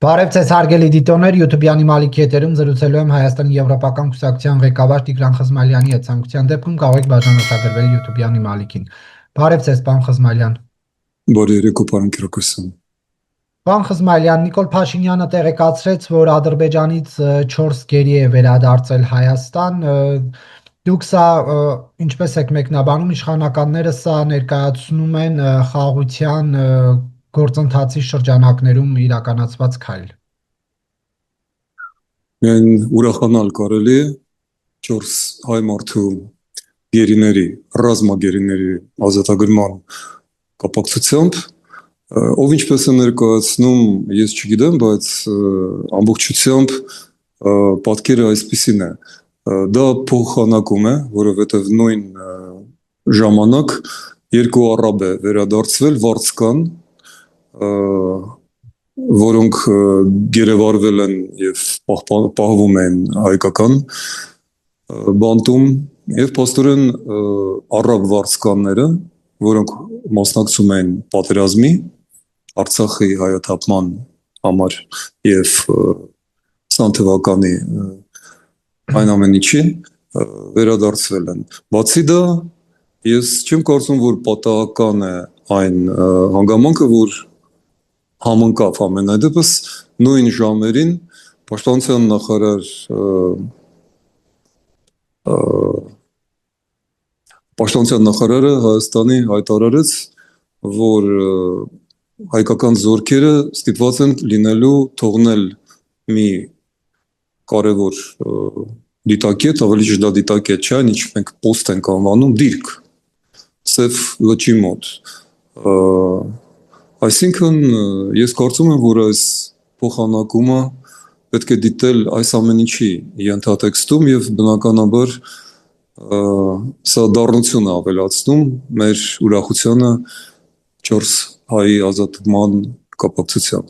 Բարև ձեզ հարգելի դիտողներ, YouTube-յանի Մալիքի եթերում զրուցելու եմ Հայաստանի Եվրոպական կուսակցության ղեկավար Տիգրան Խզմալյանի հետ։ Ցանկության դեպքում կարող եք բաժանորդագրվել YouTube-յանի Մալիքին։ Բարև ձեզ, պարոն Խզմալյան։ Բարի երեկո, պարոն Կիրակոսյան։ Պարոն Խզմալյան, Նիկոլ Փաշինյանը տեղեկացրեց, որ Ադրբեջանից 4 գերի է վերադարձել Հայաստան։ Դուք սա ինչպես եք մեկնաբանում, իշխանականները սա ներկայացնում են խաղաղության գործընթացի շրջանակներում իրականացված քայլ։ Միայն ուրախանալ կարելի է 4 հայ մարդու գերիների, ռազմագերիների ազատագրման կապակցությամբ, ով ինչպես է ներկայացնում, ես չգիտեմ, բայց ամբողջությամբ պատկերը այսպիսին է։ Դա փոխանակում է, որովհետև նույն ժամանակ երկու առաբ է վերադարձվել վարձկան, որոնք գերեվարվել են և պահվում են հայկական բանտում և պաստորեն առաբ վարձկանները, որոնք մասնակցում են պատերազմի, Արցախի հայաթափման համար և 20 թվականի այն ամեն ինչին վերադարձվել են։ Բացի դա, ես չեմ կարծում, որ պատահական է այն հանգամանքը, որ համընկավ ամենայդեպս նույն ժամերին Պաշտպանության նախարարը Հայաստանի հայտարարեց, որ հայկական զորքերը ստիպված են լինելու թողնել մի կարևոր դիտակետ, ավելի ճիշտ դա դիտակետ չէ, ինչ մենք պոստ ենք անվանում, դիրք, Սև լճի մոտ։ Այսինքն, ես կարծում եմ, որ այս փոխանակումը պետք է դիտել այս ամեն ինչի ենթատեքստում և բնականաբար սա դառնություն է ավելացնում մեր ուրախությանը 4 հայի ազատման կապակցությամբ։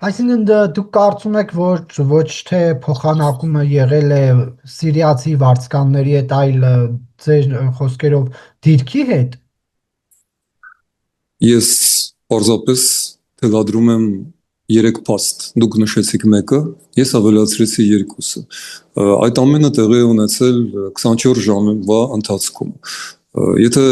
Այսինքն դուք կարծում եք, որ ոչ թե փոխանակումը եղել է սիրիացի վարձկանների հետ, այլ ձեր խոսքերով դիրքի հետ։ Ես պարզապես թելադրում եմ 3 փաստ, դուք նշեցիք մեկը, ես ավելացրեցի 2-ը։ Այդ ամենը տեղի է ունեցել 24 ժամվա ընթացքում։ Եթե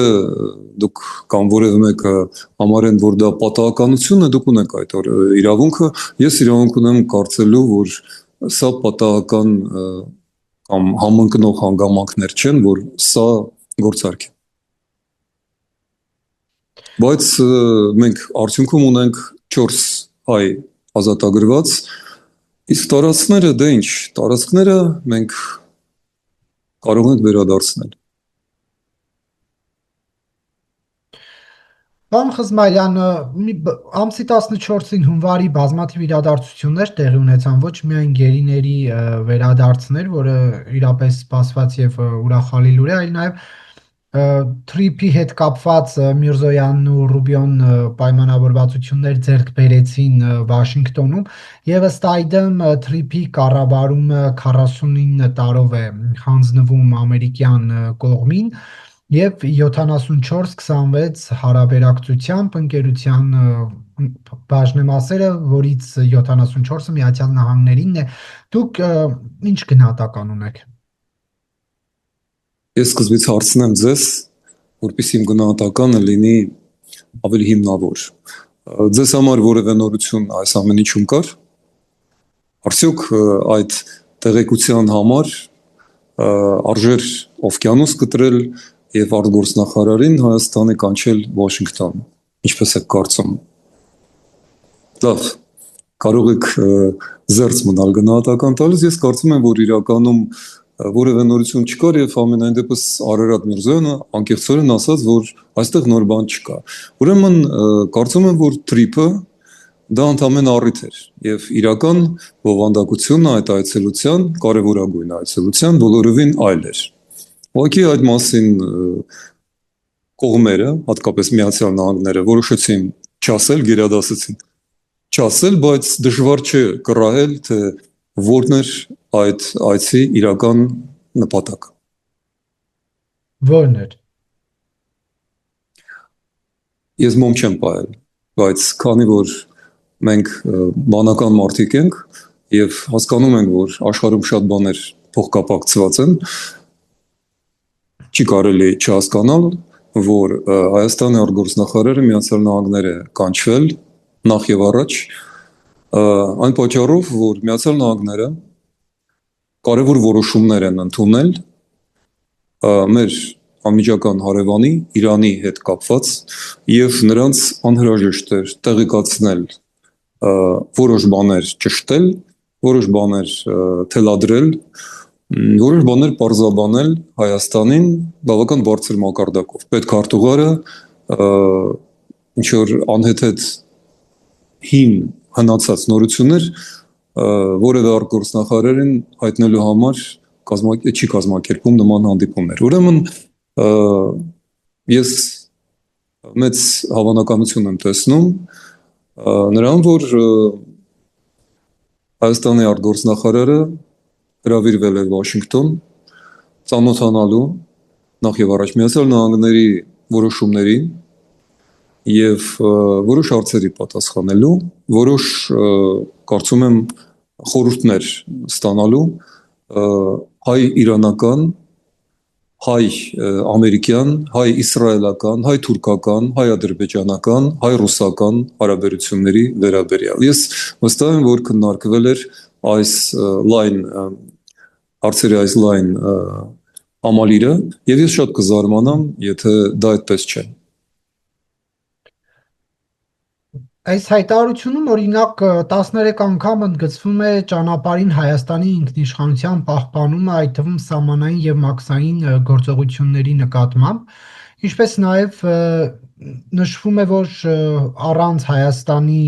դուք կամ որևէ մեկը համարեն, որ դա պատահականություն է, դուք ունեք այդ իրավունքը, ես իրավունք ունեմ կարծելու, որ սա պատահական կամ համընկնող հանգամանքներ չեն, որ սա գործարք է։ Բայց մենք արդյունքում ունենք 4 հայ ազատագրված, իսկ տարածքները դե ինչ, տարածքները մենք կարող ենք վերադարձնել։ Պարոն Խզմալյան, ամսի 14-ին հունվարի բազմաթիվ իրադարձություններ տեղի ունեցան, ոչ միայն գերիների վերադարձներ, որը իրապես սպասված և ուրախալի լուր է, այլ նաև Թրիփի հետ կապված Միրզոյանն ու Ռուբիոն պայմանավորվածություններ ձեռք բերեցին Վաշինգտոնում, և ըստ այդմ Թրիփի կառավարումը 49 տարով է հանձնվում ամերիկյան կողմին, և 74-26 հարաբերակցությամբ ընկերության բաժնեմասերը, որից 74-ը Միացյալ Նահանգներինն է, դուք ինչ գնահատական ունեք։ Ես սկզբից հարցնեմ ձեզ, որպեսզի իմ գնահատականը լինի ավելի հիմնավոր։ Ձեզ համար որևէ նորություն այս ամեն ինչում կար։ Արդյոք այդ տեղեկության համար արժեր օվկիանոս կտրել և արտգործնախարարին Հայաստանի կանչել Վաշինգտոն, ինչպես եք կարծում։ Լավ, կարող եք զերծ մնալ գնահատական տալիս, ես կարծում եմ, որ իրականում որևէ նորություն չկար և ամենայն դեպս Արարատ Միրզոյանը անկեղծորեն ասաց, որ այստեղ նոր բան չկա։ Ուրեմն կարծում եմ, որ Թրիփը դա ընդամենը առիթ էր և իրական բովանդակությունը այդ այցելության, կարևորագույն այցելության բոլորովին այլ էր։ Ուղղակի այդ մասին կողմերը, հատկապես Միացյալ Նահանգները, որոշեցին չասել, գերադասեցին չասել, բայց դժվար չէ կռահել, թե որն էր այդ այցի իրական նպատակը։ Որն էր։ Ես մոմ չեմ պահել, բայց քանի որ մենք բանական մարդիկ ենք եւ հասկանում ենք, որ աշխարհում շատ բաներ փոխկապակցված են, չի կարելի չհասկանալ, որ Հայաստանի արտգործնախարարը Միացյալ Նահանգներ է կանչվել նախ եւ առաջ այն պատճառով, որ Միացյալ Նահանգները կարևոր որոշումներ են ընդունել մեր անմիջական հարևանի Իրանի հետ կապված եւ նրանց անհրաժեշտ էր տեղեկացնել որոշ բաներ ճշտել, որոշ բաներ թելադրել, որոշ բաներ պարզաբանել Հայաստանին բավական բարձր մակարդակով։ Պետքարտուղարը ինչ որ անհեթեթ հին հնացած նորություններ որևէ արտգործնախարարին հայտնելու համար չի կազմակերպում նման հանդիպումներ։ Ուրեմն ես մեծ հավանականություն եմ տեսնում նրան, որ Հայաստանի արտգործնախարարը հրավիրվել է Վաշինգտոն ծանոթանալու նախ եւ առաջ Միացյալ Նահանգների որոշումներին եւ որոշ հարցերի պատասխանելու, որոշ կարծում եմ խորհուրդներ ստանալու հայ-իրանական, հայ-ամերիկյան, հայ-իսրայելական, հայ-թուրքական, հայ-ադրբեջանական, հայ-ռուսական հարաբերությունների վերաբերյալ։ Ես վստահ եմ, որ քննարկվել էր այս հարցերի այս լայն համալիրը եւ ես շատ կզարմանամ, եթե դա այդպես չէ։ Այս հայտարարությունում օրինակ 13 անգամ ընդգծվում է ճանապարհին Հայաստանի ինքնիշխանության պահպանումը, այդ թվում սահմանային եւ մաքսային գործողությունների նկատմամբ, ինչպես նաեւ նշվում է, որ առանց Հայաստանի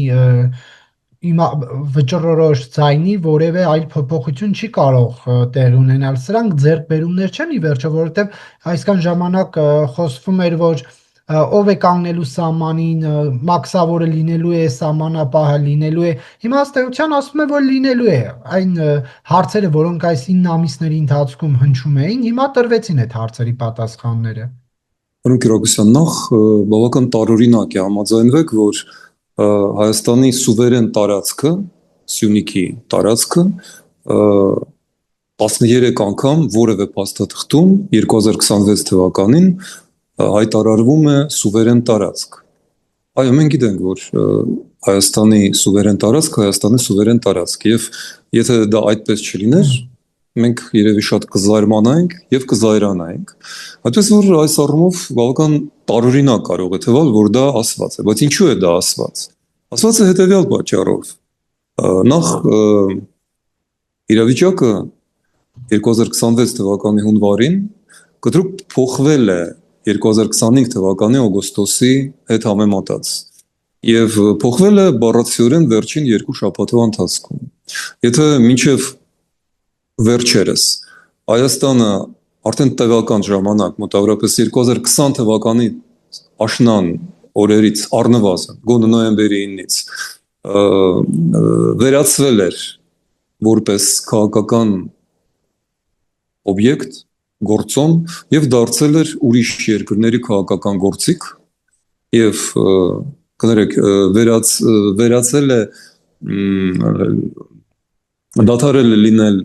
վճռորոշ ձայնի որևէ այլ փոփոխություն չի կարող տեղ ունենալ։ Սրանք ձեռքբերումներ չեն ի վերջո, որովհետեւ այսքան ժամանակ խոսվում էր, որ ով է կանգնելու սահմանին, մաքսավորը լինելու է, սահմանապահը լինելու է։ Հիմա ըստ էության ասում է, որ լինելու է։ Այն հարցերը, որոնք այս 9 ամիսների ընթացքում հնչում էին, հիմա տրվեցին այդ հարցերի պատասխանները։ Որոնք իրակության նախ բավական տարօրինակ է համաձայնվեք, որ Հայաստանի սուվերեն տարածքը, Սյունիքի տարածքը 13 անգամ որևէ փաստաթղթում 2026 թվականին հայտարարվում է սուվերեն տարածք։ Այո, մենք գիտենք, որ Հայաստանի սուվերեն տարածք եւ եթե դա այդպես չլիներ, մենք երևի շատ կզարմանայինք եւ կզայրանայինք։ Այդպես որ այս առումով բավական տարօրինակ կարող է թվալ, որ դա ասված է, բայց ինչու է դա ասված։ Ասված է հետեւյալ պատճառով։ Նախ իրավիճակը 2026 թվականի հունվարին կտրուկ փոխվել է 2025 թվականի օգոստոսի հետ համեմատած եւ փոխվել է բառացիորեն վերջին 2 շաբաթվա ընթացքում։ Եթե մինչեւ վերջերս Հայաստանը արդեն տևական ժամանակ մոտավորապես 2020 թվականի աշնան օրերից առնվազն գոնե նոյեմբերի 9-ից վերածվել էր որպես քաղաքական օբյեկտ, գործոն եւ դարձել էր ուրիշ երկրների քաղաքական գործիք եւ կներեք վերածել է դադարել է լինել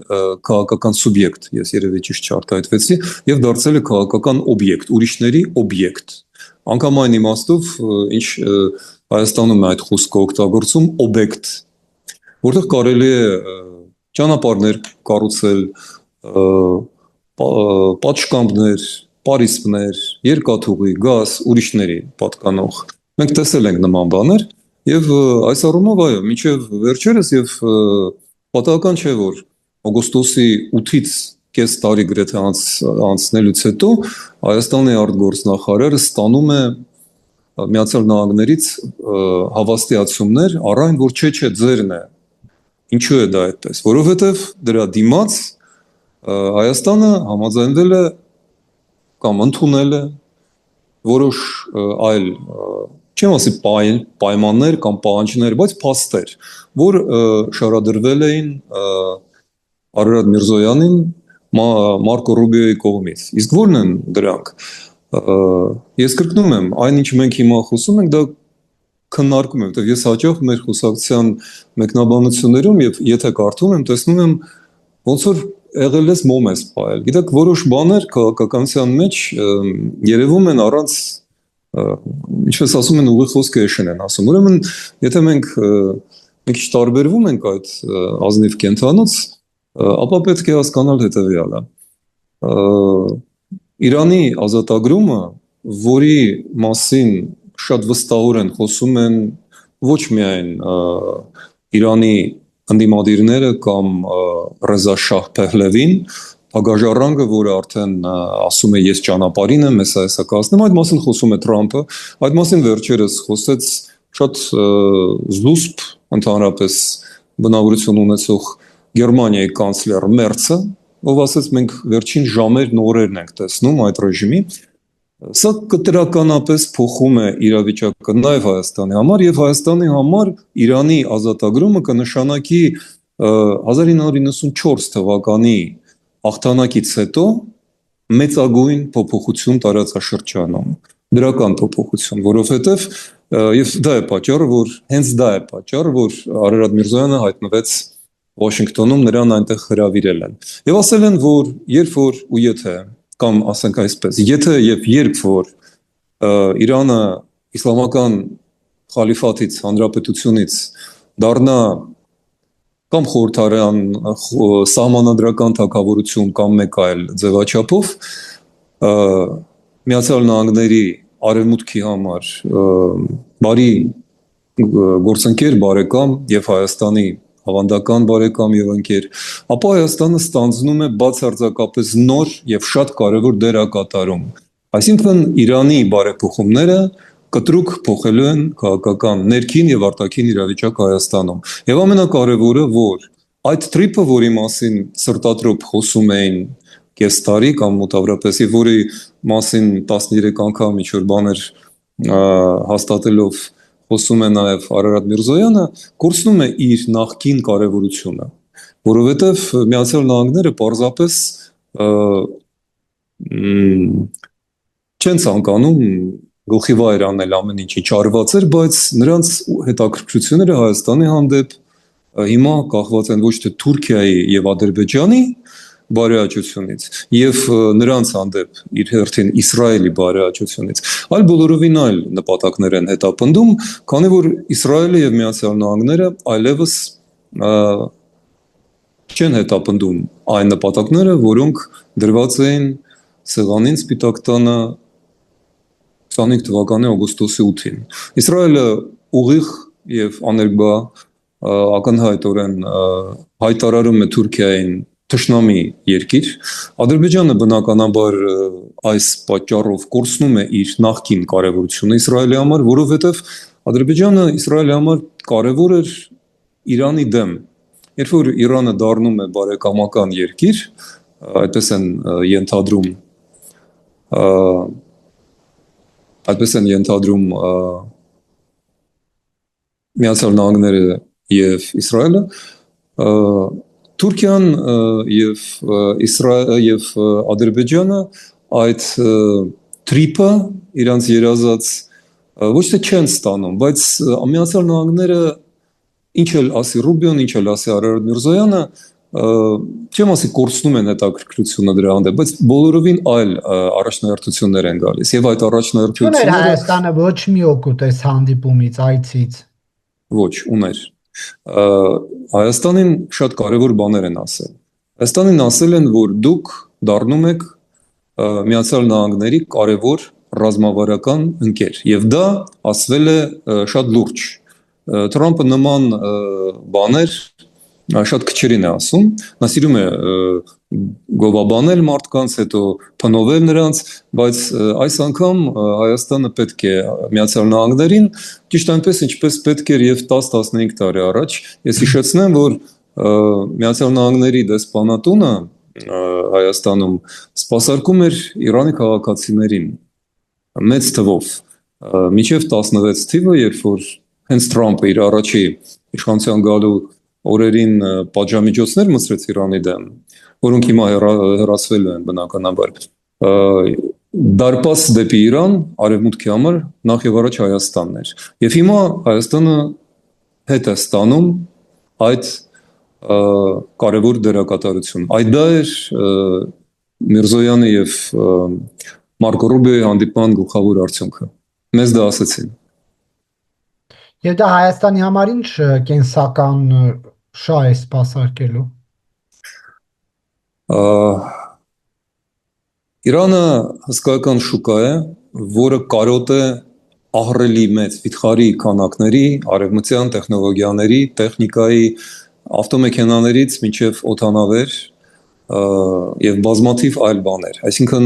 քաղաքական սուբյեկտ, ես երևի ճիշտ չարտահայտվեցի, եւ դարձել է քաղաքական օբյեկտ, ուրիշների օբյեկտ։ Անկամ այն իմաստով, ինչ Հայաստանում է այդ խոսքը օգտագործում օբյեկտ, որտեղ կարելի է ճանապարհներ կառուցել, պատշգամբներ, պարիսպներ, երկաթուղի, գազ, ուրիշների պատկանող։ Մենք տեսել ենք նման բաներ եւ այս առումով այո, մինչեւ վերջերս եւ պատահական չէ, որ օգոստոսի 8-ից կես տարի գրեթե անցնելուց հետո Հայաստանի արտգործնախարարը ստանում է Միացյալ Նահանգներից հավաստիացումներ առայն, որ չէ, ձերն է։ Ինչու է դա այդպես։ Որովհետև դրա դիմաց Հայաստանը համաձայնվել է կամ ընդունել է որոշ այլ չեմ ասի պայմաններ կամ պահանջներ, բայց փաստեր, որ շարադրվել էին Արարատ Միրզոյանին Մարկո Ռուբիոյի կողմից։ Իսկ ո՞րն են դրանք։ Ես կրկնում եմ, այնինչ մենք հիմա խոսում ենք, դա քննարկում եմ, որտեղ ես հաճախ մեր խոսակցության մեկնաբանություններում եւ եթե կարդում եմ, տեսնում եմ ոնց որ եղել էս մոմ էս պայել։ Գիտեք, որոշ բաներ քաղաքականության մեջ երևում են առանց ինչպես ասում են ուղիղ խոսքը էշեն են ասում։ Ուրեմն, եթե մենք մի քիչ տարբերվում ենք այդ ազնիվ կենթանուց, ապա պետք է հասկանալ հետևյալը։ Իրանի ազատագրումը, որի մասին շատ վստահորեն խոսում են ոչ միայն Իրանի ընդդիմադիրները կամ Ռեզա Շահ Փեհլևին, Ագաժառանգը, որը արդեն ասում է ես ճանապարհին եմ, ես այսա կասնեմ, այդ մասին խոսում է Թրամփը, այդ մասին վերջերս խոսեց շատ զուսպ ընդհանրապես բնավորություն ունեցող Գերմանիայի կանցլեր Մերցը, ով ասաց մենք վերջին ժամերն օրերն ենք տեսնում այդ ռեժիմի, սա կտրականապես փոխում է իրավիճակը նաև Հայաստանի համար եւ Հայաստանի համար Իրանի ազատագրումը կնշանակի 1994 թվականի հաղթանակից հետո մեծագույն փոփոխություն տարածաշրջանում, դրական փոփոխություն, որովհետեւ եւ դա է պատճառը, որ հենց դա է պատճառը, որ Արարատ Միրզոյանը հայտնվեց Վաշինգտոնում, նրան այնտեղ հրավիրել են։ Եվ ասել են, որ երբ որ ու եթե կամ ասենք այսպես, եթե եւ երբ որ Իրանը իսլամական խալիֆատից, հանրապետությունից դառնա կամ խորհրդարան սահմանադրական թագավորություն կամ մեկ այլ ձևաչափով Միացյալ Նահանգների արևմուտքի համար բարի գործընկեր բարեկամ եւ Հայաստանի ավանդական բարեկամ եւ ընկեր, ապա Հայաստանը ստանձնում է բացարձակապես նոր եւ շատ կարեւոր դերակատարում։ Այսինքն Իրանի բարեփոխումները կտրուկ փոխելու են քաղաքական ներքին եւ արտաքին իրավիճակը Հայաստանում։ Եվ ամենակարևորը, որ այդ տրիպը, որի մասին սրտատրոփ խոսում էին կես տարի կամ մոտավորապես եւ որի մասին 13 անգամ ինչ-որ բաներ հաստատելով խոսում է նաև Արարատ Միրզոյանը, կորցնում է իր նախկին կարևորությունը, որովհետև Միացյալ Նահանգները պարզապես չեն ցանկանում գլխի վայր անել ամեն ինչ արված էր, բայց նրանց հետաքրքրությունները Հայաստանի հանդեպ հիմա կախված են ոչ թե Թուրքիայի եւ Ադրբեջանի բարեհաճությունից եւ նրանց հանդեպ իր հերթին Իսրայելի բարեհաճությունից, այլ բոլորովին այլ նպատակներ են հետապնդում, քանի որ Իսրայելը եւ Միացյալ Նահանգները այլևս չեն հետապնդում այն նպատակները, որոնք դրված էին սեղանին Սպիտակ տանը 25 թվականի օգոստոսի 8-ին։ Իսրայելը ուղիղ եւ աներկբա ակնհայտորեն հայտարարում է Թուրքիային թշնամի երկիր, Ադրբեջանը բնականաբար այս պատճառով կորցնում է իր նախկին կարևորությունը Իսրայելի համար, որովհետև Ադրբեջանը Իսրայելի համար կարևոր էր Իրանի դեմ։ Երբ որ Իրանը դառնում է բարեկամական երկիր, այդպես են ենթադրում Միացյալ Նահանգները եւ Իսրայելը, Թուրքիան եւ Ադրբեջանը այդ տրիպը իրանց երազած ոչ թե չեն ստանում, բայց Միացյալ Նահանգները ինչ էլ ասի Ռուբիոն, ինչ էլ ասի Արարատ Միրզոյանը, չեմ ասի կորցնում են հետաքրքրությունը դրա հանդեպ, բայց բոլորովին այլ առաջնահերթություններ են գալիս եւ այդ առաջնահերթությունները Հայաստանը ոչ մի օգուտ էս հանդիպումից, այցից ոչ ուներ Հայաստանին շատ կարևոր բաներ են ասել։ Հայաստանին ասել են, որ դուք դառնում եք Միացյալ Նահանգների կարևոր ռազմավարական ընկեր, եւ դա ասվել է շատ լուրջ։ Թրամփը նման բաներ շատ քչերին է ասում, նա սիրում է գովաբանել մարդկանց, հետո փնովել նրանց, բայց այս անգամ Հայաստանը պետք է Միացյալ Նահանգներին ճիշտ այնպես ինչպես պետք էր եւ 10-15 տարի առաջ։ Ես հիշեցնեմ, որ Միացյալ Նահանգների դեսպանատունը Հայաստանում սպասարկում էր Իրանի քաղաքացիներին մեծ թվով, մինչև 16 թիվը, երբ որ հենց Թրամփը իր առաջի իշխանության գալու օրերին պատժամիջոցներ մտցրեց Իրանի դեմ, որոնք հիմա հեռացվել են բնականաբար։ դարպաս դեպի Իրան, արևմուտքի համար նախ եւ առաջ Հայաստանն էր։ Եվ հիմա Հայաստանը հետ է ստանում այդ կարևոր դերակատարություն։ Այդ դա էր Միրզոյանի եւ Մարկո Ռուբիոյի հանդիպման գլխավոր արդյունքը։ Մեզ դա ասացին։ Եվ դա Հայաստանի համար ինչ կենսական շահ է սպասարկելու։ Իրանը հսկայական շուկա է, որը կարոտ է ահռելի մեծ վիթխարի քանակների, արևմտյան տեխնոլոգիաների, տեխնիկայի, ավտոմեքենաներից մինչև օդանավեր եւ բազմաթիվ այլ բաներ։ Այսինքն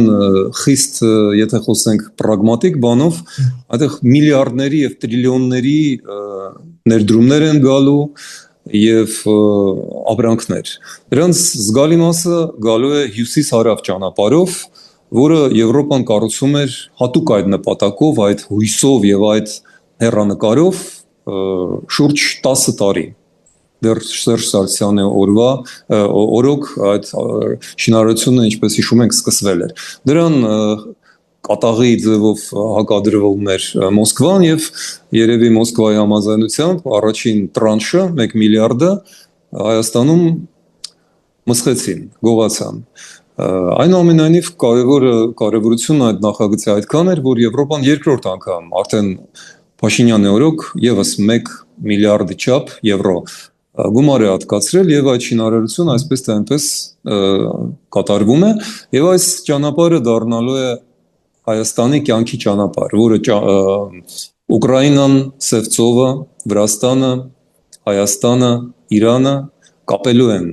խիստ, եթե խոսենք պրագմատիկ բանով, այդտեղ միլիարդների եւ տրիլիոնների ներդրումներ են գալու եւ ապրանքներ։ Դրանց զգալի մասը գալու է հյուսիս-հարավ ճանապարհով, որը Եվրոպան կառուցում էր հատուկ այդ նպատակով, այդ հույսով եւ այդ հեռանկարով շուրջ 10 տարի։ Դեռ Սերժ Սարգսյանի օրոք այդ շինարարությունը, ինչպես հիշում ենք, սկսվել էր։ Դրան կատաղի ձևով հակադրվում էր Մոսկվան եւ երևի Մոսկվայի համաձայնությամբ առաջին տրանշը 1 միլիարդը Հայաստանում մսխեցին, գողացան։ Այնուամենայնիվ կարևորությունը այդ նախագծի այդքան էր, որ Եվրոպան երկրորդ անգամ արդեն Փաշինյանի օրոք եւս 1 միլիարդի չափ եվրո գումար է հատկացրել եւ այդ շինարարությունը այսպես թե այնպես կատարվում է եւ այս ճանապարհը դառնալու է Հայաստանի կյանքի ճանապարհ, որը Ուկրաինան, Սևծովը, Վրաստանը, Հայաստանը, Իրանը կապելու են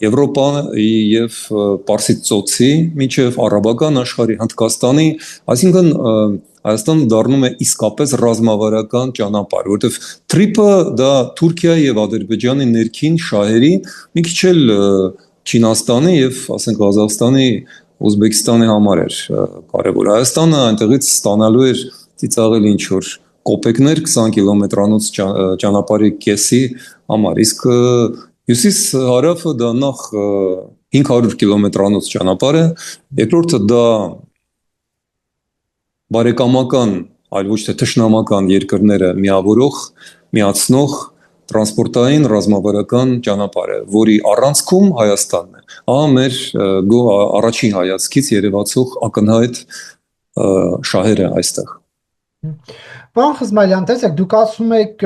Եվրոպայի եւ Պարսից ծոցի միջև արաբական աշխարհի, Հնդկաստանի, այսինքն Հայաստանը դառնում է իսկապես ռազմավարական ճանապարհ, որովհետեւ Թրիպը դա Թուրքիայի եւ Ադրբեջանի ներքին շահերի, մի քիչ էլ Չինաստանի եւ ասենք Ղազախստանի, Ուզբեկստանի համար էր կարևոր։ Հայաստանը այնտեղից ստանալու էր ծիծաղելի ինչ որ կոպեկներ 20 կիլոմետրանոց ճանապարհի կեսի համար, իսկ հյուսիս-հարավը դա նախ 500 կիլոմետրանոց ճանապարհ է, երկրորդը դա բարեկամական, այլ ոչ թե թշնամական երկրները միավորող, միացնող տրանսպորտային ռազմավարական ճանապարհ է, որի առանցքում Հայաստանն է։ Ահա մեր առաջին հայացքից երևացող ակնհայտ շահերը այստեղ։ Պարոն Խզմալյան, տեսեք, դուք ասում եք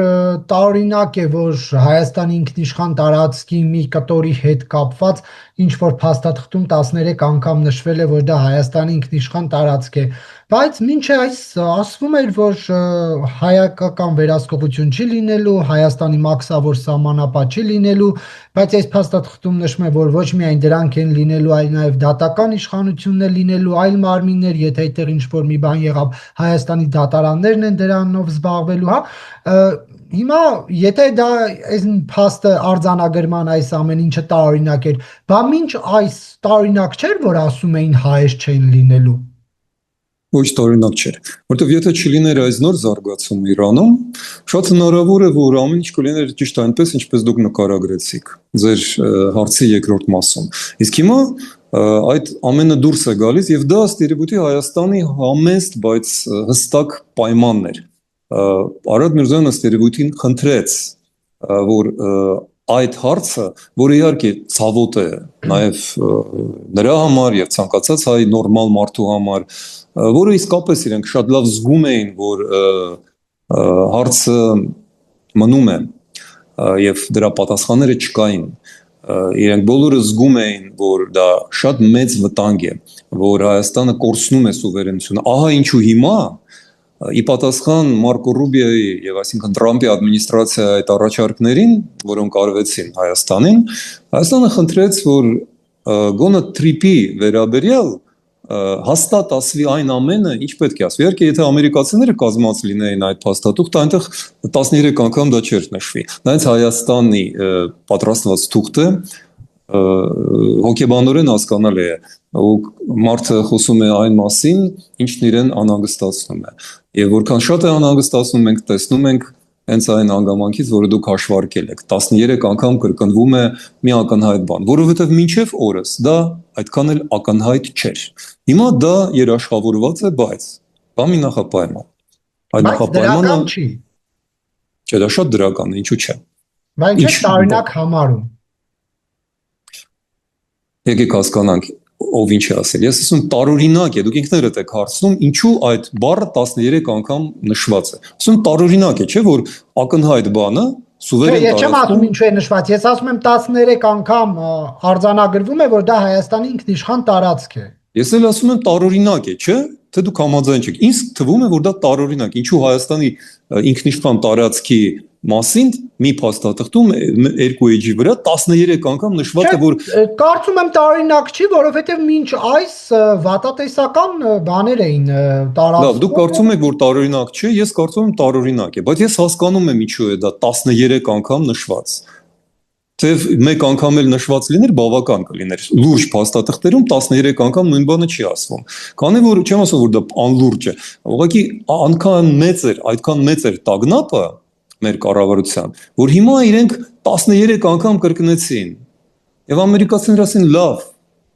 տարօրինակ է, որ Հայաստանի ինքնիշխան տարածքի մի կտորի հետ կապված ինչ որ փաստաթղթում 13 անգամ նշվել է, որ դա Հայաստանի ինքնիշխան տարածք է, բայց մինչ այս ասվում էր, որ հայկական վերահսկողություն չի լինելու, Հայաստանի մաքսավոր սահմանապատ չի լինելու, բայց այս փաստաթղթում նշվում է, որ ոչ միայն դրանք են լինելու, այլ նաև դատական իշխանությունն է լինելու, այլ մարմիններ, եթե այդտեղ ինչ որ մի բան եղավ, Հայաստանի դատարաններն են դրանով զբաղվելու, հա։ Հիմա եթե դա այս փաստը արձանագրման այս ամեն ինչը տարօրինակ էր, բա մինչ այս տարօրինակ չէր, որ ասում էին հայեր չեն լինելու։ Ոչ տարօրինակ չէր, որովհետև եթե չլիներ այս նոր զարգացումը Իրանում, շատ հնարավոր է, որ ամեն ինչ կլիներ ճիշտ այնպես, ինչպես դուք նկարագրեցիք ձեր հարցի երկրորդ մասում։ Իսկ հիմա այդ ամենը դուրս է գալիս եւ դա ստերեոտիպի Հայաստանի համեստ, բայց հստակ պայմանն էր։ Արադ Միրզոյանը ստերեոտիպին խնդրեց, որ այդ հարցը, որը իհարկե ցավոտ է նաև նրա համար եւ ցանկացած հայ նորմալ մարդու համար, որը իսկապես իրենք շատ լավ զգում էին, որ հարցը մնում է եւ դրա պատասխանները չկային։ Իրենք բոլորը զգում էին, որ դա շատ մեծ վտանգ է, որ Հայաստանը կորցնում է սուվերենությունը։ Ահա ինչու հիմա ի պատասխան Մարկո Ռուբիոյի եւ այսինքն Տրամպի ադմինիստրացիայի այդ առաջարկներին, որոնք արվեցին Հայաստանին, Հայաստանը խնդրեց, որ գոնե Թրիպի վերաբերյալ հաստատ ասվի այն ամենը, ինչ պետք է ասվի։ Իհարկե, եթե ամերիկացիները կազմած լինեին այդ փաստաթուղթը, այնտեղ 13 անգամ դա չէր նշվի։ Նայած Հայաստանի պատրաստված թուղթը հոգեբանորեն հասկանալ է, մարդը խոսում է այն մասին, ինչն իրեն անհանգստացնում է։ Եվ որքան շատ է անհանգստացնում, մենք տեսնում ենք հենց այն անգամանքից, որը դուք հաշվարկել եք, 13 անգամ կրկնվում է մի ակնհայտ բան, որովհետև մինչև օրս դա այդքան էլ ակնհայտ չէր։ Հիմա դա երաշխավորված է, բայց բա մի նախապայման։ Այդ Բայց նախապայմանը դրական չի։ չէ, դա շատ դրական է, ինչու՞ չէ։ Բայց ինչ տարօրինակ համարում։ Եկեք հասկանանք, ով ինչ է ասել։ Ես ասում տարօրինակ է, դուք ինքներդ եք հարցնում, ինչու այդ բառը 13 անգամ նշված է։ Ասում տարօրինակ է, չէ՞ որ ակնհայտ բանը սուվերեն Ես չեմ ասում ինչու է նշված, ես ասում եմ 13 անգամ արձանագրվում է, որ դա Հայաստանի ինքնիշխան տարածք է։ Ես էլ ասում եմ տարօրինակ է, չէ՞, թե դուք համաձայն չեք։ Ինձ թվում է, որ դա տարօրինակ, ինչու Հայաստանի ինքնիշխան տարածքի մասին մի փաստաթղթում երկու էջի վրա 13 անգամ նշված է, որ կարծում եմ տարօրինակ չի, որովհետև մինչ այս վատատեսական բաներ էին տարածվում։ Լավ, դուք կարծում եք, որ տարօրինակ չէ, ես կարծում եմ տարօրինակ է, բայց ես հասկանում եմ ինչու է դա 13 անգամ նշված։ Թեև մեկ անգամ էլ նշված լիներ, բավական կլիներ։ Լուրջ փաստաթղթերում 13 անգամ նույն բանը չի ասվում։ Քանի որ չեմ ասում, որ դա անլուրջ է, ուղղակի այդքան մեծ էր տագնապը մեր կառավարության, որ հիմա իրենք 13 անգամ կրկնեցին։ Եվ ամերիկացիները ասին՝ լավ,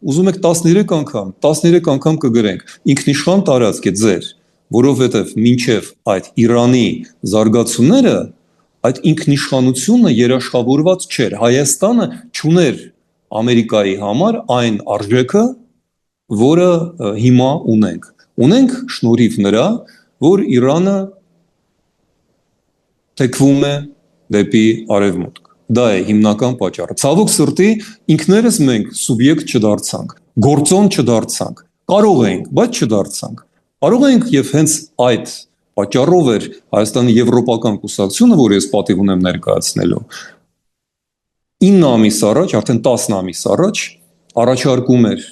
ուզում եք 13 անգամ կգրենք։ Ինքնիշխան տարածք է ձեր, որովհետև մինչև այդ Իրանի զարգացումները այդ ինքնիշխանությունը երաշխավորված չէր։ Հայաստանը չուներ Ամերիկայի համար այն արժեքը, որը հիմա ունենք։ Ունենք շնորհիվ նրա, որ Իրանը թեքվում է դեպի արևմուտք։ Դա է հիմնական պատճառը։ Ցավոք սրտի ինքներս մենք սուբյեկտ չդարձանք, գործոն չդարձանք։ Կարող էինք, բայց չդարձանք։ Կարող էինք եւ հենց այդ պատճառով էր Հայաստանի եվրոպական կուսակցությունը, որ ես պատիվ ունեմ ներկայացնելու, 9 ամիս առաջ, արդեն 10 ամիս առաջ առաջարկում էր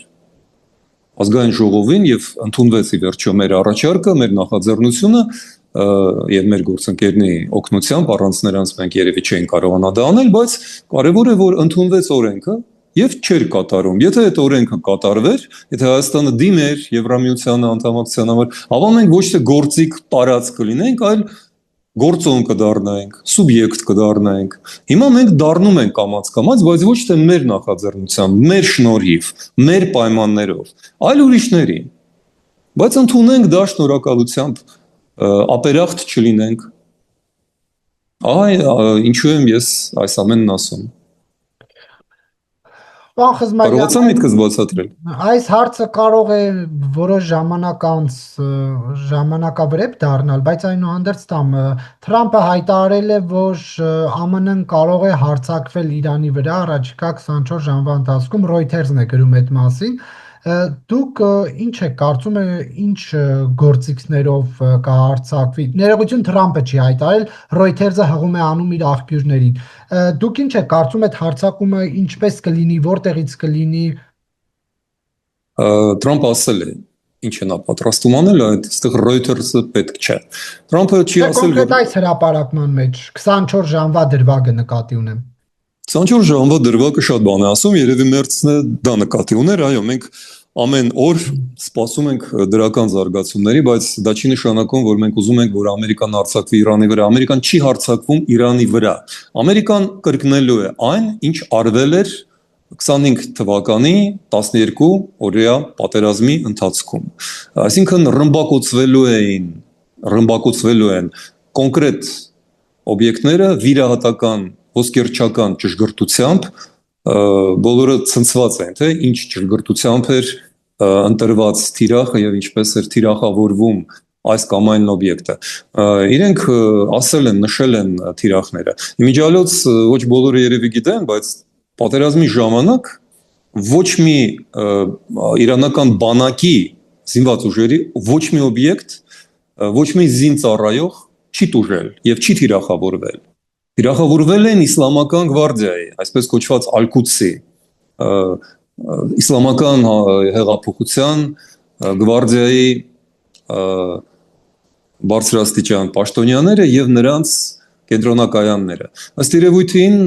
ազգային ժողովին եւ ընդունվեց ի վերջո մեր առաջարկը, մեր նախաձեռնությունը եւ մեր գործընկերների օգնությամբ, առանց նրանց մենք երևի չէին կարողանա դա անել, բայց կարեւոր է որ ընդունվեց օրենքը եւ չէր կատարում։ Եթե այդ օրենքը կատարվեր, եթե Հայաստանը դիմեր Եվրամիությանը անդամակցության համար, ապա մենք ոչ թե գործիք տարածք կլինենք, այլ գործոն կդառնայինք, սուբյեկտ կդառնայինք։ Հիմա մենք դառնում ենք կամաց-կամաց, բայց ոչ թե մեր նախաձեռնությամբ, մեր շնորհիվ, մեր պայմաններով, այլ ուրիշների։ Բայց ընդունենք դա շնորհակալությամբ, ապերախտ չլինենք։ Ահա ինչու եմ ես այս ամենն ասում։ Պարոն Խզմայրյան, Կարողացա միտքս բացատրել։ Այս հարցը կարող է որոշ ժամանակ անց ժամանակավրեպ դառնալ, բայց այնուհանդերձ Թրամփը հայտարարել է, որ ԱՄՆ-ն կարող է հարձակվել Իրանի վրա առաջիկա 24 ժամվա ընթացքում, Reuters-ն է գրում այդ մասին։ Դուք ինչ եք կարծում, ինչ գործիքներով կհարձակվի։ Ներողություն, Թրամփը չի հայտարարել, Reuters-ը հղում է անում իր աղբյուրներին։ Դուք ինչ եք կարծում, այդ հարձակումը ինչպես կլինի, որտեղից կլինի։ Թրամփը ասել է ինչ է նա պատրաստում անել, այդտեղ Reuters-ը պետք չէ։ Թրամփը չի ասել, որ այս հրապարակման մեջ 24 ժամվա դրվագը նկատի ունեմ։ 24 ժամվա դրվագը շատ բան է ասում, երևի մերձն է դա նկատի ուներ, այո, մենք ամեն օր սպասում ենք դրական զարգացումների, բայց դա չի նշանակում, որ մենք ուզում ենք, որ Ամերիկան հարձակվի Իրանի վրա։ Ամերիկան չի հարձակվում Իրանի վրա։ Ամերիկան կրկնելու է այն, ինչ արվել էր 25 թվականի 12 օրյա պատերազմի ընթացքում։ Այսինքն ռմբակոծվելու են կոնկրետ օբյեկտները վիրահատական ոսկերչական ճշգրտությամբ, բոլորը ցնցված են, թե ինչ ճշգրտությամբ էր ընտրված թիրախը եւ ինչպես էր թիրախավորվում այս կամ այն օբյեկտը։ Իրենք ասել են, նշել են թիրախները։ Իմիջիալոց ոչ բոլորը երևի գիտեն, բայց պատերազմի ժամանակ ոչ մի իրանական բանակի զինված ուժերի ոչ մի օբյեկտ, ոչ մի զինծառայող չի տուժել եւ չի թիրախավորվել։ Թիրախավորվել են իսլամական գվարդիայի, այսպես կոչված Ալ-Կուդսի, իսլամական հեղափոխության գվարդիայի բարձրաստիճան պաշտոնյաները եւ նրանց կենտրոնակայանները։ Ըստ երևույթին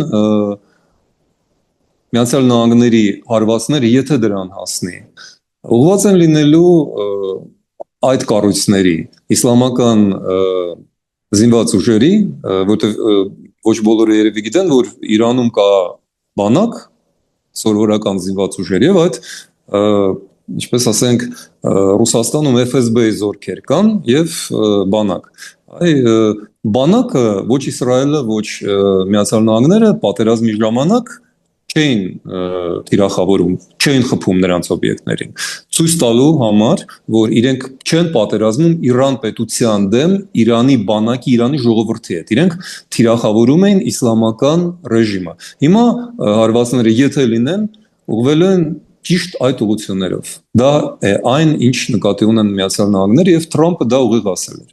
Միացյալ Նահանգների հարվածները, եթե դրան հասնի, ուղղված են լինելու այդ կառույցների իսլամական զինված ուժերի, որտեղ ոչ բոլորը երևի գիտեն, որ Իրանում կա բանակ, սովորական զինված ուժեր եւ այդ ինչպես ասենք Ռուսաստանում FSB-ի զորքեր կան եւ բանակ։ Այ բանակը ոչ Իսրայելը, ոչ Միացյալ Նահանգները պատերազմի ժամանակ չէին թիրախավորում, չէին խփում նրանց օբյեկտներին, ցույց տալու համար, որ իրենք չեն պատերազմում Իրան պետության դեմ, Իրանի բանակի, Իրանի ժողովրդի հետ, իրենք թիրախավորում էին իսլամական ռեժիմը։ Հիմա հարվածները եթե լինեն, ուղղվել են ճիշտ այդ ուղղություններով։ Դա է այն, ինչ նկատի ունեն Միացյալ Նահանգները եւ Թրամփը դա ուղիղ ասել էր։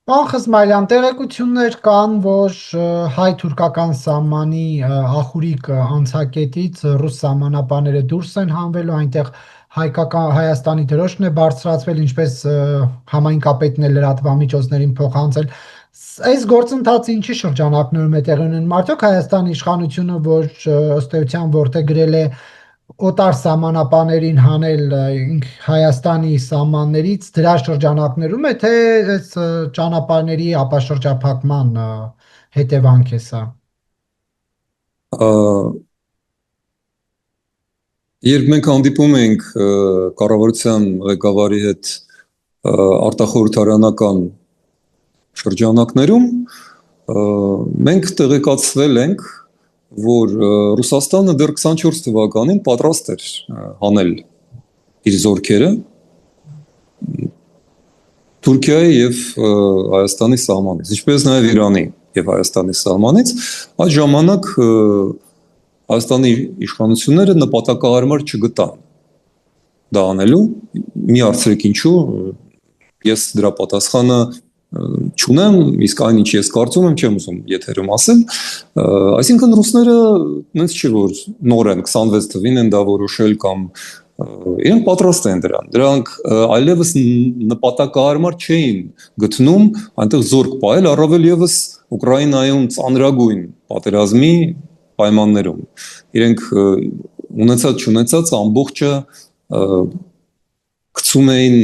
Պարոն Խզմայլյան, տեղեկություններ կան, որ հայ-թուրքական սահմանի ախուրիկ անցակետից ռուս սահմանապահները դուրս են հանվելու, այնտեղ Հայաստանի դրոշն է բարձրացվել, ինչպես համայնքապետն է լրատվամիջոցներին փոխանցել։ Այս գործընթացը ինչի շրջանակներում է տեղի ունենում։ Արդյոք Հայաստանի իշխանությունը, որ ըստ էության որտեղ գրել է օտար սահմանապահներին հանել Հայաստանի սահմաններից, դրա շրջանակներում է, թե այս ճանապարհների ապաշրջափակման հետևանք է սա։ Երբ մենք հանդիպում ենք կառավարության ղեկավարի հետ արտախորհրդարանական շրջանակներում, մենք տեղեկացվել ենք, որ Ռուսաստանը դեռ 24 թվականին պատրաստ էր հանել իր զորքերը Թուրքիայի եւ Հայաստանի սահմանից, ինչպես նաեւ Իրանի եւ Հայաստանի սահմանից, այդ ժամանակ Հայաստանի իշխանությունները նպատակահարմար չգտան դա անելու, մի հարցրեք ինչու, ես դրա պատասխանը չունեմ, իսկ այն ինչ ես կարծում եմ չեմ ուզում եթերում ասել, այսինքն ռուսները նենց չի որ նոր են 26 թվին են դա որոշել կամ իրենք պատրաստ են դրան, դրանք այլևս նպատակահարմար չէին գտնում այնտեղ զորք պահել, առավել եւս Ուկրաինայում ծանրագույն պատերազմի պայմաններում, իրենք ունեցած ամբողջը գցում էին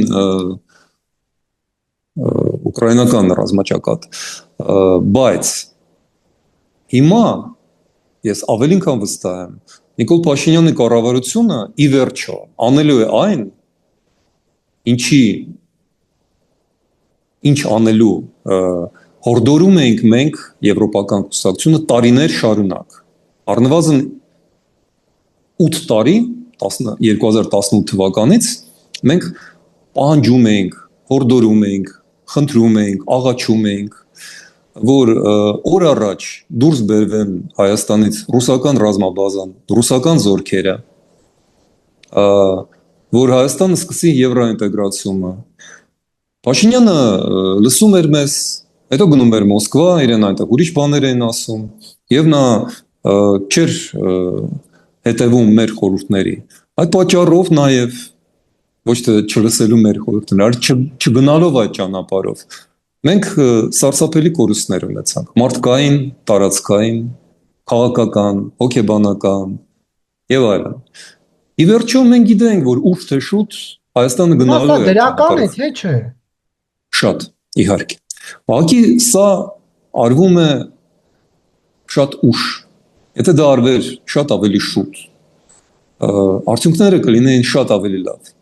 ուկրաինական ռազմաճակատ, բայց հիմա ես ավելին քան վստահ եմ, Նիկոլ Փաշինյանի կառավարությունը ի վերջո անելու է այն, ինչ անելու հորդորում ենք մենք եվրոպական կուսակցությունը տարիներ շարունակ, առնվազն 8 տարի 2018 թվականից մենք պահանջում ենք, հորդորում ենք, խնդրում ենք, աղաչում ենք, որ օր առաջ դուրս բերվեն Հայաստանից ռուսական ռազմաբազան, ռուսական զորքերը, որ Հայաստանը սկսի եվրոինտեգրացումը։ Փաշինյանը լսում էր մեզ, հետո գնում էր Մոսկվա, իրեն այնտեղ ուրիշ բաներ էին ասում, եւ նա չէր հետևում մեր խորհուրդների։ Այդ պատճառով նաև ոչ թե չլսելու մեր խորհուրդները, այլ չգնալով այդ ճանապարհով, մենք սարսափելի կորուստներ ունեցանք, մարդկային, տարածքային, քաղաքական, հոգեբանական եւ այլն։ Ի վերջո մենք գիտենք, որ ուշ թե շուտ Հայաստանը գնալու է։ Դրական է, թե չէ։ Շատ, իհարկե։ Ուղղակի սա արվում է շատ ուշ։ Եթե դա արվեր շատ ավելի շուտ, արդյունքները կլինեին շատ ավելի լավ։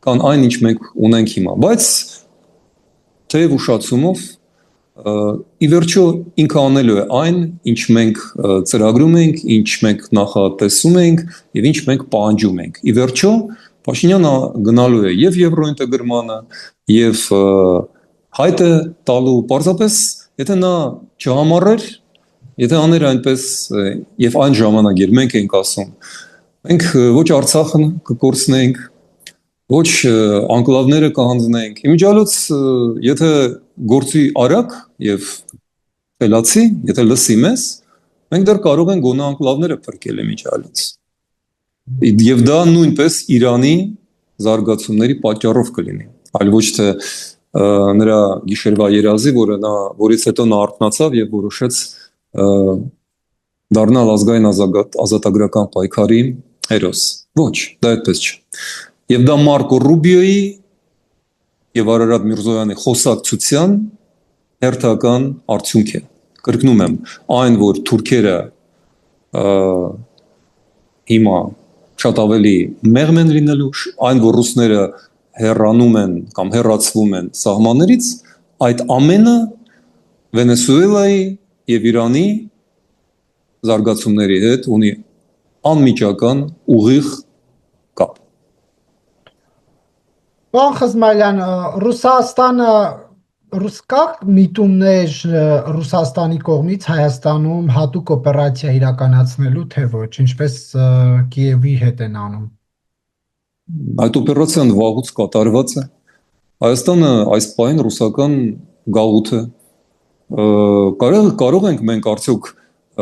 Կան այն, ինչ մենք ունենք հիմա, բայց թեև ուշացումով ի վերջո ինքը անելու է այն, ինչ մենք ծրագրում ենք, ինչ մենք նախատեսում ենք եւ ինչ մենք պահանջում ենք։ Ի վերջո Փաշինյանը գնալու է եւ եվրոինտեգրմանը, եւ հայտ է տալու պարզապես, եթե նա չհամառեր, եթե աներ այնպես եւ այն ժամանակ երբ մենք ենք ասում, մենք ոչ Արցախը կկորցնենք, ոչ անկլավները կհանձնենք։ Իմիջիալոց եթե գործի արագ եւ խելացի, եթե լսի մեզ, մենք դեռ կարող ենք գոնե անկլավները փրկել իմիջիալոց։ Եվ դա նույնպես Իրանի զարգացումների պատճառով կլինի, այլ ոչ թե նրա գիշերվա երազի, որից հետո նա արթնացավ եւ որոշեց դառնալ ազգային ազատագրական պայքարի հերոս։ Ոչ, դա այդպես չէ։ Եվ դա Մարկո Ռուբիոյի եւ Արարատ Միրզոյանի խոսակցության հերթական արդյունք է։ Կրկնում եմ, այն որ թուրքերը հիմա շատ ավելի մեղմ են լինելու, այն որ ռուսները հեռանում են կամ հեռացվում են սահմաններից, այդ ամենը Վենեսուելայի եւ Իրանի զարգացումների հետ ունի անմիջական ուղիղ կապ։ Պարոն Խզմալյան, Ռուսաստանը ռուսկա միտումներ Ռուսաստանի կողմից Հայաստանում հատուկ օպերացիա իրականացնելու թե ոչ, ինչպես Կիևի հետ են անում։ Այդ օպերացիան վաղուց կատարված է։ Հայաստանը այս պահին ռուսական գաղութ է։ Կարող ենք մենք արդյոք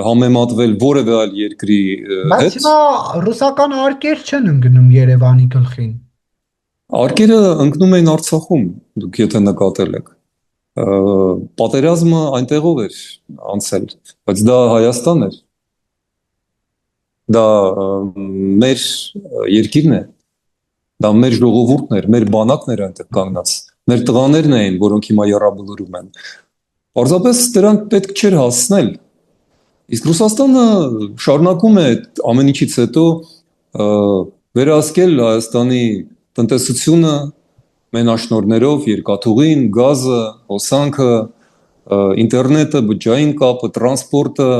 համեմատվել որևէ այլ երկրի հետ։ Բայց հիմա ռուսական արկեր չեն ընկնում Երևանի գլխին։ Արկերը ընկնում էին Արցախում, դուք եթե նկատել եք։ Պատերազմը այնտեղով էր անցել, բայց դա Հայաստան էր։ Դա մեր երկիրն է։ Դա մեր ժողովուրդն էր, մեր բանակն էր այնտեղ կանգնած։ Մեր տղաներն էին, որոնք հիմա եռաբլուրում են։ Պարզապես դրանք պետք չէր հասնել։ Իսկ Ռուսաստանը շարունակում է ամեն ինչից հետո վերահսկել Հայաստանի տնտեսությունը մենաշնորհներով, երկաթուղին, գազը, հոսանքը, ինտերնետը, բջջային կապը, տրանսպորտը,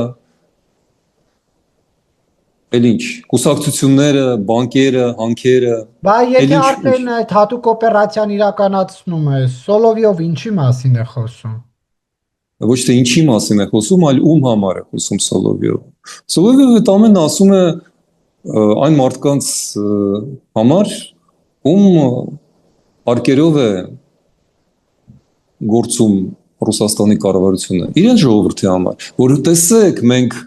ինչ, կուսակցությունները, բանկերը, հանքերը։ Բայց եթե արդեն այդ հատուկ օպերացիան իրականացնում է, Սոլովյով ինչի մասին է խոսում։ Ոչ թե ինչի մասին է խոսում, այլ ում համար է խոսում Սոլովյովը։ Սոլովյովը այդ ամենը ասում է այն մարդկանց համար, ում արկերով է գործում Ռուսաստանի կառավարությունը, իրեն ժողովրդի համար, որ տեսեք, մենք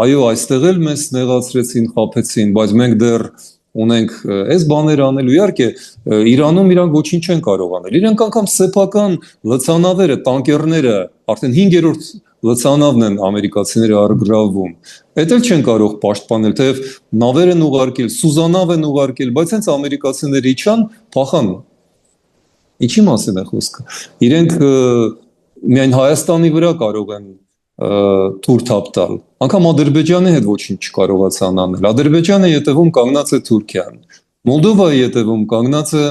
այո, այստեղ էլ մեզ նեղացրեցին, խաբեցին, բայց մենք դեռ ունենք այս բաները անելու, իհարկե Իրանում իրանք ոչինչ չեն կարող անել։ Իրենք անգամ սեփական լցանավերը, տանկերները, արդեն 5-րդ լցանավն են ամերիկացիները առգրավում։ Այդ էլ չեն կարող պաշտպանել, թեև նավեր են ուղարկել, Սուզանավ են ուղարկել, բայց հենց ամերիկացիները իջան, փախան։ Ինչի մասին է խոսքը։ Իրենք միայն Հայաստանի վրա կարող են թուր թափ տալ։ Անգամ Ադրբեջանի հետ ոչինչ չկարողացան անել։ Ադրբեջանը յետևում կանգնած է Թուրքիան։ Մոլդովայի յետևում կանգնած է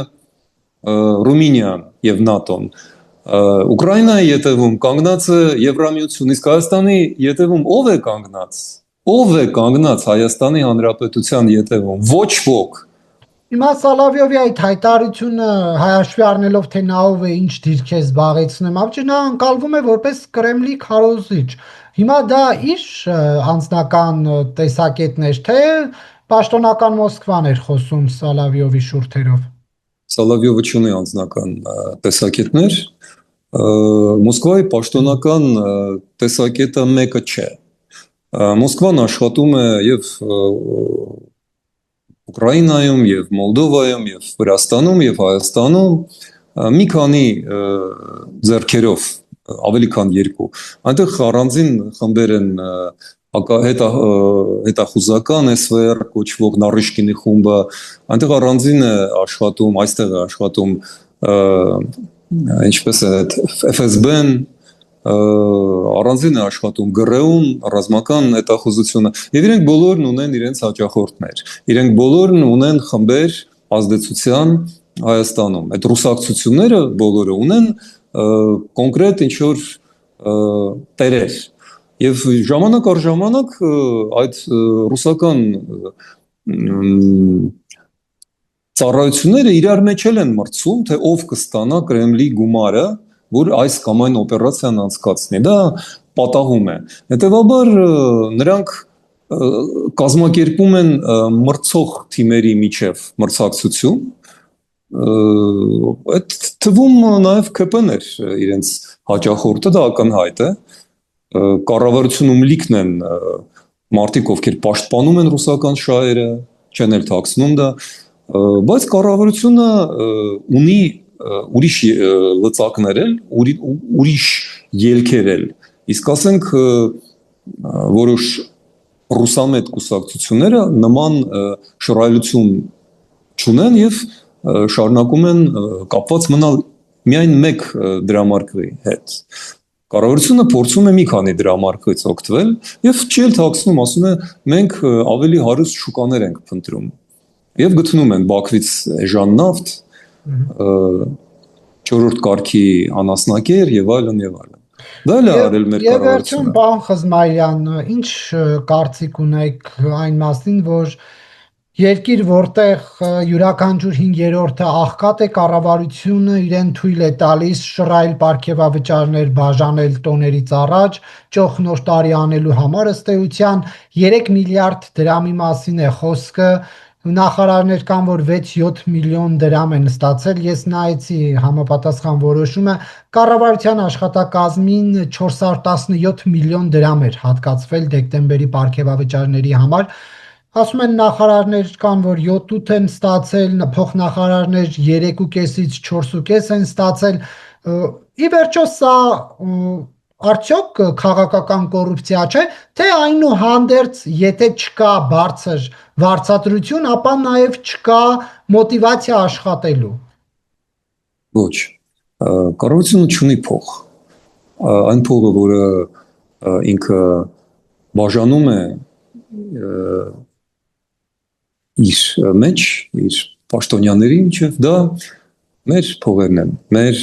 Ռումինիան եւ ՆԱՏՕ-ն։ Ուկրաինայի յետևում կանգնած է Եվրամիությունն, իսկ Հայաստանի յետևում ով է կանգնած։ Ով է կանգնած Հայաստանի Հանրապետության յետևում։ Ոչ ոք։ Հիմա Սոլովյովի այդ հայտարարությունը հայաշվի առնելով թե նա ով է, ինչ դիրք է զբաղեցնում, ապա նա անցալվում է որպես Կրեմլի քարոզիչ։ Հիմա դա իր անձնական տեսակետն էր, թե պաշտոնական Մոսկվան էր խոսում Սոլովյովի շուրթերով։ Սոլովյովը ունի անձնական տեսակետներ, Մոսկվայի պաշտոնական տեսակետը մեկը չէ։ Մոսկվան աշխատում է եւ Ուկրաինայում եւ Մոլդովայում եւ Վրաստանում եւ Հայաստանում մի քանի ձեռքերով, ավելի քան 2։ Այնտեղ առանձին խմբեր են հետախուզական SVR կոչվող Նարիշկինի խումբը, այնտեղ առանձին է աշխատում, այստեղ է աշխատում ինչպես է FSB-ն, առանձին է աշխատում ԳՌՈ-ն, ռազմական հետախուզությունը, եւ իրենք բոլորն ունեն իրենց հաճախորդներ։ Իրենք բոլորն ունեն խմբեր ազդեցության Հայաստանում։ Այդ ռուսակցությունները բոլորը ունեն կոնկրետ ինչ որ տերեր։ Եվ ժամանակ առ ժամանակ այդ ռուսական ծառայությունները իրար մեջ են մրցում, թե ով կստանա Կրեմլի գումարը, որ այս կամ այն օպերացիան անցկացնի։ Դա պատահում է։ Հետևաբար նրանք կազմակերպում են մրցող թիմերի միջև մրցակցություն։ Այդ թվում նաև ԿՊ-ն էր իրենց հաճախորդը, դա ակնհայտ է։ Կառավարությունում լիքն են մարդիկ, ովքեր պաշտպանում են ռուսական շահերը, չեն էլ թաքցնում դա, բայց կառավարությունը ունի ուրիշ լծակներ էլ, ուրիշ ելքեր էլ։ Իսկ ասենք որոշ ռուսամետ կուսակցությունները նման շռայլություն չունեն եւ շարունակում են կապված մնալ միայն մեկ դրամարկղի հետ։ Կառավարությունը փորձում է մի քանի դրամարկղից օգտվել եւ չի էլ թաքցնում, ասում է մենք ավելի հարուստ շուկաներ ենք փնտրում։ Եվ գտնում են Բաքվից էժան նավթ, 4-րդ կարգի անասնակեր եւ այլն եւ այլն։ Դա էլ է արել մեր Եվ վերջում, կառավարությունը։ պարոն Խզմայրյան, ինչ կարծիք ունեք այն մասին, որ երկիր, որտեղ յուրաքանչյուր 5-րդը աղքատ է, կառավարությունը իրեն թույլ է տալիս շռայլ պարգևավճարներ բաժանել տոներից առաջ, ճոխնոշտարի անելու համար, ըստ էության 3 միլիարդ դրամի մասին է խոսքը, նախարարներ կան, որ 6-7 միլիոն դրամ են ստացել, ես նայեցի համապատասխան որոշումը, կառավարության աշխատակազմին 417 միլիոն դրամ էր հատկացվել դեկտեմբերի պարգևավճարների համար, ասում են նախարարներ կան, որ 7-8 են ստացել, փոխնախարարներ 3.5-ից 4.5 են ստացել, ի վերջո սա արդյոք քաղաքական կոռուպցիա չէ, թե այնուհանդերձ, եթե չկա բարձր վարձատրություն, ապա նաև չկա մոտիվացիա աշխատելու։ Ոչ, կառավարությունը չունի փող։ Այն փողը, որը ինքը բաժանում է իր մեջ, իր պաշտոնյաների միջև, դա մեր փողերն են, մեր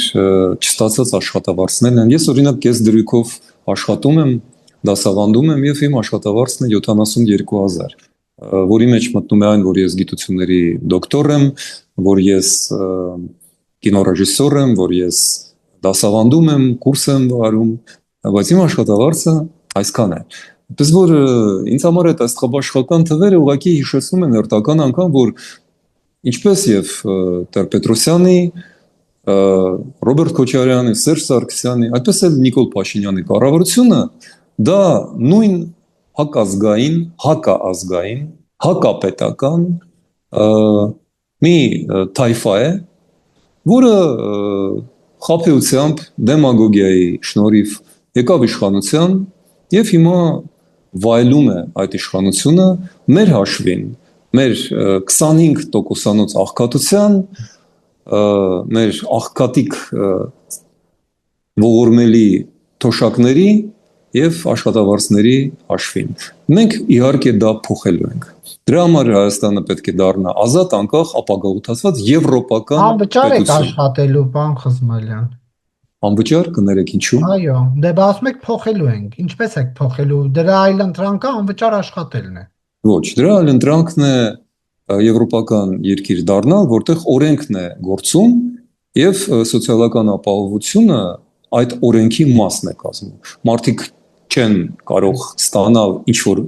չստացած աշխատավարձներն են։ Ես օրինակ կես դրույքով աշխատում եմ, դասավանդում եմ եւ իմ աշխատավարձն է 72,000, որի մեջ մտնում է այն, որ ես գիտությունների դոկտոր եմ, որ ես կինոռեժիսոր եմ, որ ես դասավանդում եմ, կուրս եմ վարում, բայց իմ աշխատավարձը այսքան է։ Պես որ ինձ համար այդ աստղաբաշխական թվերը ուղղակի հիշեցնում են հերթական անգամ, որ ինչպես եւ Տեր-Պետրոսյանի, Ռոբերտ Քոչարյանի, Սերժ Սարգսյանի, այդպես էլ Նիկոլ Փաշինյանի կառավարությունը դա նույն հակազգային, հակապետական մի թայֆա է, որը խաբեությամբ, դեմագոգիայի շնորհիվ եկավ իշխանության եւ հիմա վայելում է այդ իշխանությունը մեր հաշվին, մեր 25%-անոց աղքատության, մեր աղքատիկ ողորմելի թոշակների եւ աշխատավարձների հաշվին։ Մենք իհարկե դա փոխելու ենք։ Դրա համար Հայաստանը պետք է դառնա ազատ, անկախ, ապագաղութացված եվրոպական Անվճար եք աշխատելու, պարոն Խզմալյան։ Անվճար, կներեք ինչու։ Այո, դե ասում եք փոխելու ենք։ Ինչպես եք փոխելու։ Դրա այլ ընտրանքը անվճար աշխատելն է։ Ոչ, դրա այլ ընտրանքն է եվրոպական երկիր դառնալ, որտեղ օրենքն է գործում եւ սոցիալական ապահովությունը այդ օրենքի մասն է կազմում։ Մարդիկ չեն կարող ստանալ ինչ-որ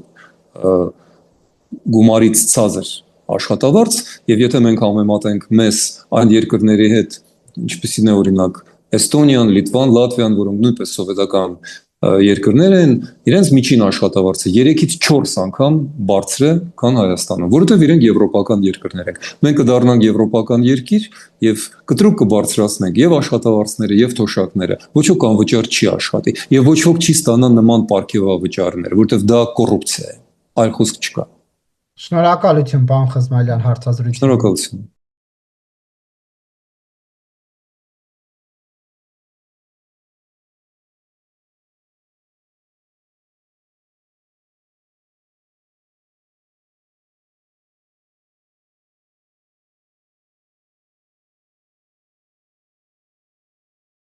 գումարից ցածր աշխատավարձ եւ եթե մենք համեմատենք մեզ այն երկրների հետ, ինչպիսին է օրինակ Էստոնիան, Լիտվան, Լատվիան, որոնք նույնպես սովետական երկրներ են, իրենց միջին աշխատավարձը 3-ից 4 անգամ բարձր է, քան Հայաստանը, որովհետև իրենք եվրոպական երկրներ են։ Մենք կդառնանք եվրոպական երկիր եւ կտրուկ կբարձրացնենք եւ աշխատավարձները եւ թոշակները։ Ոչ ոք անվճար չի աշխատի եւ ոչ ոք չի ստանա նման պարգևավճարներ, որովհետև դա կոռուպցիա է։ Այլ խոսք չկա։ Շնորհակալություն, պարոն Խզմալյան, հարցազրույցի։ Շնորհակալություն։